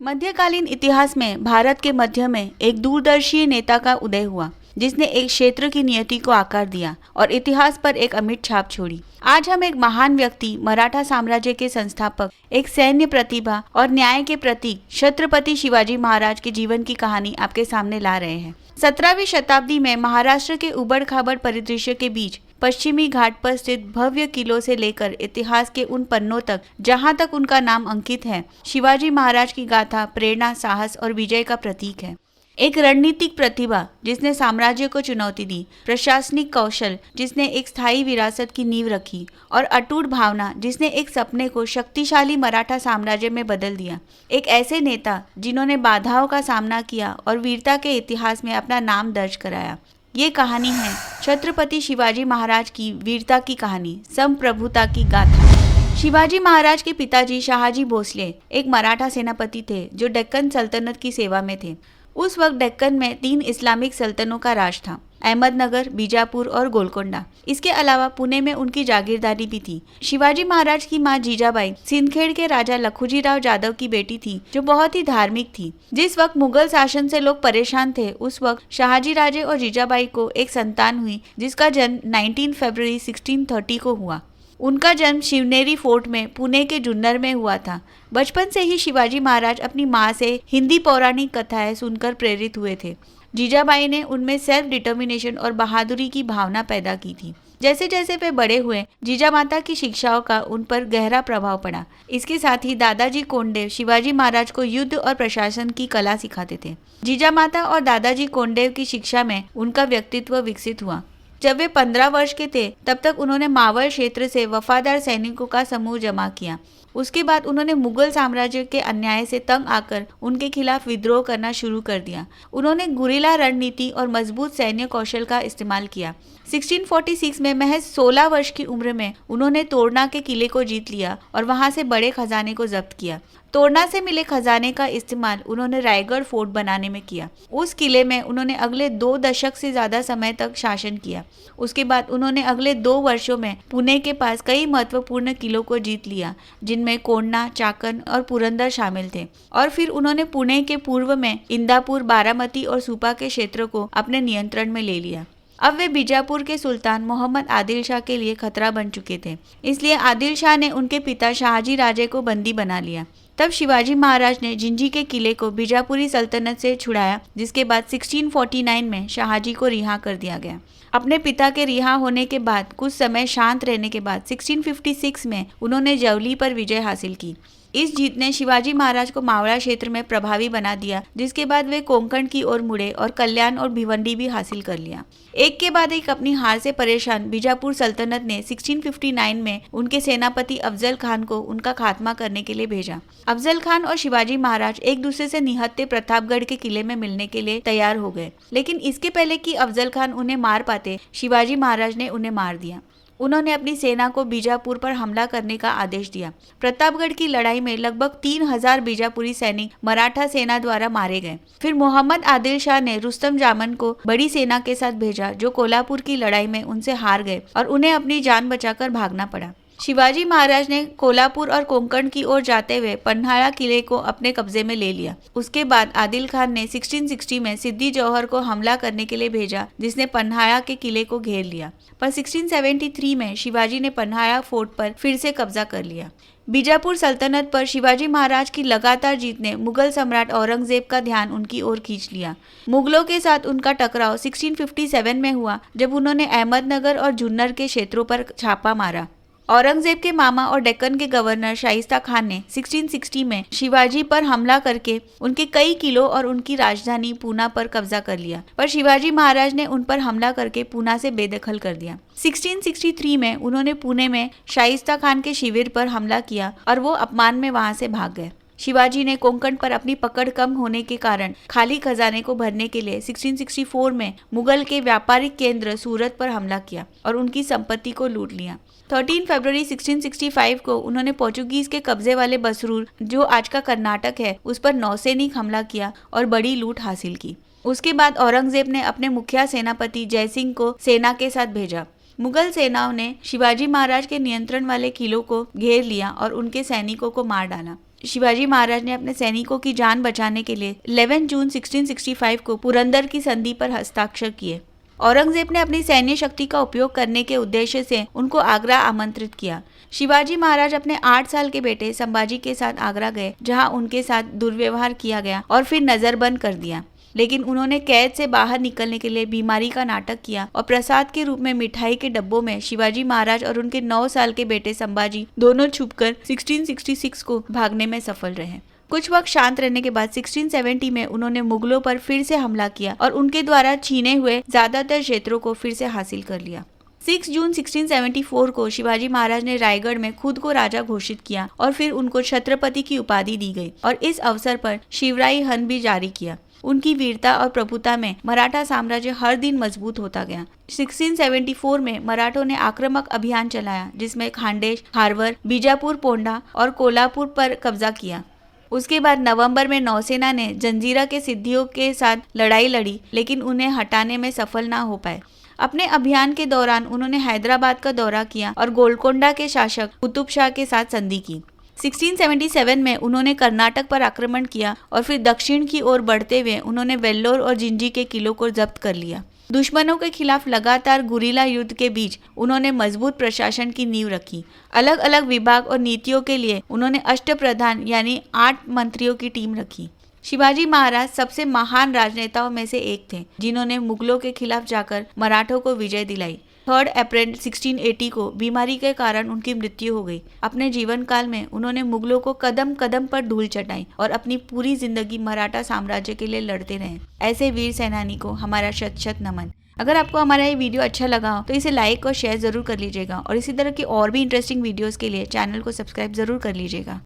मध्यकालीन इतिहास में भारत के मध्य में एक दूरदर्शी नेता का उदय हुआ, जिसने एक क्षेत्र की नियति को आकार दिया और इतिहास पर एक अमिट छाप छोड़ी। आज हम एक महान व्यक्ति, मराठा साम्राज्य के संस्थापक, एक सैन्य प्रतिभा और न्याय के प्रतीक छत्रपति शिवाजी महाराज के जीवन की कहानी आपके सामने ला रहे हैं। 17वीं शताब्दी में महाराष्ट्र के उबड़ खाबड़ परिदृश्य के बीच पश्चिमी घाट पर स्थित भव्य किलों से लेकर इतिहास के उन पन्नों तक जहां तक उनका नाम अंकित है, शिवाजी महाराज की गाथा प्रेरणा, साहस और विजय का प्रतीक है। एक रणनीतिक प्रतिभा जिसने साम्राज्य को चुनौती दी, प्रशासनिक कौशल जिसने एक स्थायी विरासत की नींव रखी और अटूट भावना जिसने एक सपने को शक्तिशाली मराठा साम्राज्य में बदल दिया। एक ऐसे नेता जिन्होंने बाधाओं का सामना किया और वीरता के इतिहास में अपना नाम दर्ज कराया। ये कहानी है छत्रपति शिवाजी महाराज की वीरता की कहानी, संप्रभुता की गाथा। शिवाजी महाराज के पिताजी शहाजी भोसले एक मराठा सेनापति थे जो डेक्कन सल्तनत की सेवा में थे। उस वक्त डेक्कन में 3 इस्लामिक सल्तनतों का राज था, अहमदनगर, बीजापुर और गोलकोंडा। इसके अलावा पुणे में उनकी जागीरदारी भी थी। शिवाजी महाराज की मां जीजाबाई सिंदखेड़ के राजा लखुजीराव जाधव की बेटी थी, जो बहुत ही धार्मिक थी। जिस वक्त मुगल शासन से लोग परेशान थे, उस वक्त शहाजी राजे और जीजाबाई को एक संतान हुई, जिसका जन्म 19 फरवरी 1630 को हुआ। उनका जन्म शिवनेरी फोर्ट में पुणे के जुन्नर में हुआ था। बचपन से ही शिवाजी महाराज अपनी माँ से हिंदी पौराणिक कथाएं सुनकर प्रेरित हुए थे। जीजाबाई ने उनमें सेल्फ डिटर्मिनेशन और बहादुरी की भावना पैदा की थी। जैसे जैसे वे बड़े हुए, जीजा माता की शिक्षाओं का उन पर गहरा प्रभाव पड़ा। इसके साथ ही दादाजी कोंडेव शिवाजी महाराज को युद्ध और प्रशासन की कला सिखाते थे। जीजा माता और दादाजी कोंडेव की शिक्षा में उनका व्यक्तित्व विकसित हुआ। जब वे 15 वर्ष के थे, तब तक उन्होंने मावल क्षेत्र से वफादार सैनिकों का समूह जमा किया। उसके बाद उन्होंने मुगल साम्राज्य के अन्याय से तंग आकर उनके खिलाफ विद्रोह करना शुरू कर दिया। उन्होंने गुरिल्ला रणनीति और मजबूत सैन्य कौशल का इस्तेमाल किया। 1646 में महज 16 वर्ष की उम्र में उन्होंने तोरना के किले को जीत लिया और वहां से बड़े खजाने को जब्त किया। तोरना से मिले खजाने का इस्तेमाल उन्होंने रायगढ़ फोर्ट बनाने में किया। उस किले में उन्होंने अगले 2 दशक से ज्यादा समय तक शासन किया। उसके बाद उन्होंने अगले 2 वर्षों में पुणे के पास कई महत्वपूर्ण किलों को जीत लिया, जिनमें कोंडा, चाकन और पुरंदर शामिल थे। और फिर उन्होंने पुणे के पूर्व में इंदापुर, बारामती और सुपा के क्षेत्र को अपने नियंत्रण में ले लिया। अब वे बीजापुर के सुल्तान मोहम्मद आदिल शाह के लिए खतरा बन चुके थे, इसलिए आदिल शाह ने उनके पिता शाहजी राजे को बंदी बना लिया। तब शिवाजी महाराज ने जिंजी के किले को बीजापुरी सल्तनत से छुड़ाया, जिसके बाद 1649 में शाहजी को रिहा कर दिया गया। अपने पिता के रिहा होने के बाद कुछ समय शांत रहने के बाद 1656 में उन्होंने जवली पर विजय हासिल की। इस जीत ने शिवाजी महाराज को मावड़ा क्षेत्र में प्रभावी बना दिया, जिसके बाद वे कोंकण की ओर मुड़े और कल्याण और भिवंडी भी हासिल कर लिया। एक के बाद एक अपनी हार से परेशान बीजापुर सल्तनत ने 1659 में उनके सेनापति अफजल खान को उनका खात्मा करने के लिए भेजा। अफजल खान और शिवाजी महाराज एक दूसरे से निहत्थे प्रतापगढ़ के किले में मिलने के लिए तैयार हो गए, लेकिन इसके पहले कि अफजल खान उन्हें मार पाते, शिवाजी महाराज ने उन्हें मार दिया। उन्होंने अपनी सेना को बीजापुर पर हमला करने का आदेश दिया। प्रतापगढ़ की लड़ाई में लगभग 3000 बीजापुरी सैनिक मराठा सेना द्वारा मारे गए। फिर मोहम्मद आदिल शाह ने रुस्तम जामन को बड़ी सेना के साथ भेजा, जो कोल्हापुर की लड़ाई में उनसे हार गए और उन्हें अपनी जान बचाकर भागना पड़ा। शिवाजी महाराज ने कोल्हापुर और कोंकण की ओर जाते हुए पन्हाड़ा किले को अपने कब्जे में ले लिया। उसके बाद आदिल खान ने 1660 में सिद्दी जौहर को हमला करने के लिए भेजा, जिसने पन्हाड़ा के किले को घेर लिया। पर 1673 में शिवाजी ने पन्हाड़ा फोर्ट पर फिर से कब्जा कर लिया। बीजापुर सल्तनत पर शिवाजी महाराज की लगातार जीत ने मुगल सम्राट औरंगजेब का ध्यान उनकी ओर खींच लिया। मुगलों के साथ उनका टकराव 1657 में हुआ, जब उन्होंने अहमदनगर और जुन्नर के क्षेत्रों पर छापा मारा। औरंगजेब के मामा और डेक्कन के गवर्नर शाइस्ता खान ने 1660 में शिवाजी पर हमला करके उनके कई किलों और उनकी राजधानी पूना पर कब्जा कर लिया, पर शिवाजी महाराज ने उन पर हमला करके पूना से बेदखल कर दिया। 1663 में उन्होंने पुणे में शाइस्ता खान के शिविर पर हमला किया और वो अपमान में वहां से भाग गए। शिवाजी ने कोंकण पर अपनी पकड़ कम होने के कारण खाली खजाने को भरने के लिए 1664 में मुगल के व्यापारिक केंद्र सूरत पर हमला किया और उनकी संपत्ति को लूट लिया। 13 फरवरी 1665 को उन्होंने पोर्चुगीज के कब्जे वाले बसरूर, जो आज का कर्नाटक है, उस पर नौसैनिक हमला किया और बड़ी लूट हासिल की। उसके बाद औरंगजेब ने अपने मुखिया सेनापति जयसिंह को सेना के साथ भेजा। मुगल सेनाओं ने शिवाजी महाराज के नियंत्रण वाले किलों को घेर लिया और उनके सैनिकों को मार डाला। शिवाजी महाराज ने अपने सैनिकों की जान बचाने के लिए 11 जून 1665 को पुरंदर की संधि पर हस्ताक्षर किए। औरंगजेब ने अपनी सैन्य शक्ति का उपयोग करने के उद्देश्य से उनको आगरा आमंत्रित किया। शिवाजी महाराज अपने 8 साल के बेटे संभाजी के साथ आगरा गए, जहां उनके साथ दुर्व्यवहार किया गया और फिर नजरबंद कर दिया। लेकिन उन्होंने कैद से बाहर निकलने के लिए बीमारी का नाटक किया और प्रसाद के रूप में मिठाई के डब्बों में शिवाजी महाराज और उनके 9 साल के बेटे संभाजी दोनों छुपकर 1666 को भागने में सफल रहे। कुछ वक्त शांत रहने के बाद 1670 में उन्होंने मुगलों पर फिर से हमला किया और उनके द्वारा छीने हुए ज्यादातर क्षेत्रों को फिर से हासिल कर लिया। 6 जून 1674 को शिवाजी महाराज ने रायगढ़ में खुद को राजा घोषित किया और फिर उनको छत्रपति की उपाधि दी गई और इस अवसर पर शिवराई हन भी जारी किया। उनकी वीरता और प्रभुता में मराठा साम्राज्य हर दिन मजबूत होता गया। 1674 में मराठों ने आक्रामक अभियान चलाया, जिसमें खांडेश, हारवर, बीजापुर, पोंडा और कोल्हापुर पर कब्जा किया। उसके बाद नवंबर में नौसेना ने जंजीरा के सिद्धियों के साथ लड़ाई लड़ी, लेकिन उन्हें हटाने में सफल ना हो पाए। अपने अभियान के दौरान उन्होंने हैदराबाद का दौरा किया और गोलकोंडा के शासक कुतुब शाह के साथ संधि की। 1677 में उन्होंने कर्नाटक पर आक्रमण किया और फिर दक्षिण की ओर बढ़ते हुए उन्होंने वेल्लोर और जिंजी के किलों को जब्त कर लिया। दुश्मनों के खिलाफ लगातार गुरिल्ला युद्ध के बीच उन्होंने मजबूत प्रशासन की नींव रखी। अलग अलग विभाग और नीतियों के लिए उन्होंने अष्टप्रधान यानी 8 मंत्रियों की टीम रखी। शिवाजी महाराज सबसे महान राजनेताओं में से एक थे, जिन्होंने मुगलों के खिलाफ जाकर मराठों को विजय दिलाई। 3 अप्रैल 1680 को बीमारी के कारण उनकी मृत्यु हो गई। अपने जीवन काल में उन्होंने मुगलों को कदम कदम पर धूल चटाई और अपनी पूरी जिंदगी मराठा साम्राज्य के लिए लड़ते रहे। ऐसे वीर सेनानी को हमारा शत शत नमन। अगर आपको हमारा ये वीडियो अच्छा लगा हो तो इसे लाइक और शेयर जरूर कर लीजिएगा और इसी तरह की और भी इंटरेस्टिंग वीडियोस के लिए चैनल को सब्सक्राइब जरूर कर लीजिएगा।